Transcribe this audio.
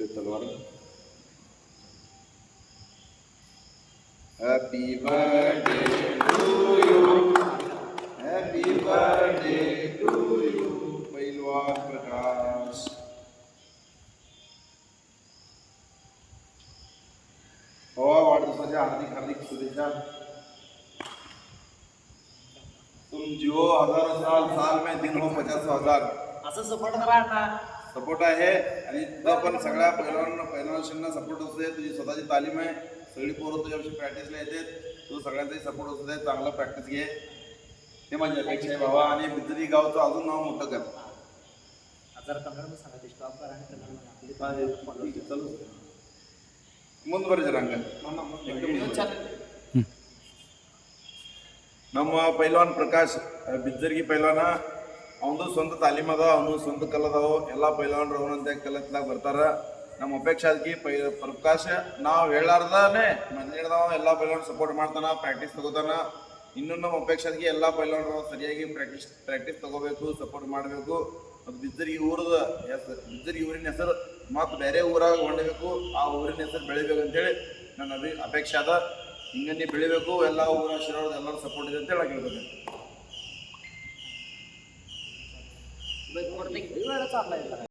ले तलवार। Happy birthday to you, happy birthday to you पैलवान प्रकाश। वाढदिवसाच्या हार्दिक हार्दिक शुभेच्छा। तुम जिओ हजारों साल, साल में दिन हो 50,000 असं सपोर्ट करा ना। सपोर्ट आहे आणि तुझा पण सगळ्या पहिलवानांना सपोर्ट असते। तुझी स्वतःची तालीम आहे, सगळी पोरं तुझ्यापाशी प्रॅक्टिसला येते, तू सगळ्यांचाही सपोर्ट असते। चांगला प्रॅक्टिस घे, ते माझी अपेक्षा आहे बाबा। आणि बिजरी गावचं अजून नाव मोठं कर। जर कन्नड सांगा स्टॉप करा आणि कन्नड चलो ಮುಂದೆ ಬರ್ರಿ ಜರಂಗ ನಮ್ಮ ಪೈಲ್ವಾನ್ ಪ್ರಕಾಶ್ ಬಿಜ್ಜರ್ಗಿ ಪೈಲ್ವಾನ ಅವನು ಸ್ವಂತ ತಾಲೀಮ್ ಅದ, ಅವನು ಸ್ವಂತ ಕಲದವು। ಎಲ್ಲ ಪೈಲ್ವಾನ್ರು ಅವನಂತೆ ಕಲತ್ಲಾಗ ಬರ್ತಾರ। ನಮ್ಮ ಅಪೇಕ್ಷೆ ಅದಕ್ಕೆ ಪ್ರಕಾಶ್ ನಾವು ಹೇಳಾರ್ದಾನೆ ಮಂದಿಡ್ದಾವ ಎಲ್ಲ ಪೈಲ್ವಾನ್ ಸಪೋರ್ಟ್ ಮಾಡ್ತಾನ, ಪ್ರಾಕ್ಟೀಸ್ ತಗೋತಾನ। ಇನ್ನೂ ನಮ್ಮ ಅಪೇಕ್ಷೆ ಅದಕ್ಕೆ ಎಲ್ಲ ಪೈಲ್ವಾನ್ರು ಸರಿಯಾಗಿ ಪ್ರಾಕ್ಟೀಸ್ ತಗೋಬೇಕು, ಸಪೋರ್ಟ್ ಮಾಡಬೇಕು। ಮತ್ತು ಬಿಜ್ಜರ್ಗಿ ಊರದ ಹೆಸರು, ಬಿಜ್ಜರ್ಗಿ ಊರಿನ ಹೆಸರು ಮತ್ತು ಬೇರೆ ಊರಾಗ ಹೊಂಡಬೇಕು, ಆ ಊರಿನ ಹೆಸರು ಬೆಳಿಬೇಕು ಅಂತೇಳಿ ನನ್ನ ಅಪೇಕ್ಷೆ ಅದ। ಹಿಂಗೆ ನೀವು ಬೆಳಿಬೇಕು, ಎಲ್ಲ ಊರ ಶಿರೋದು ಎಲ್ಲರೂ ಸಪೋರ್ಟ್ ಇದೆ ಅಂತೇಳಿ ಹೇಳ್ಬೇಕು। चाललाय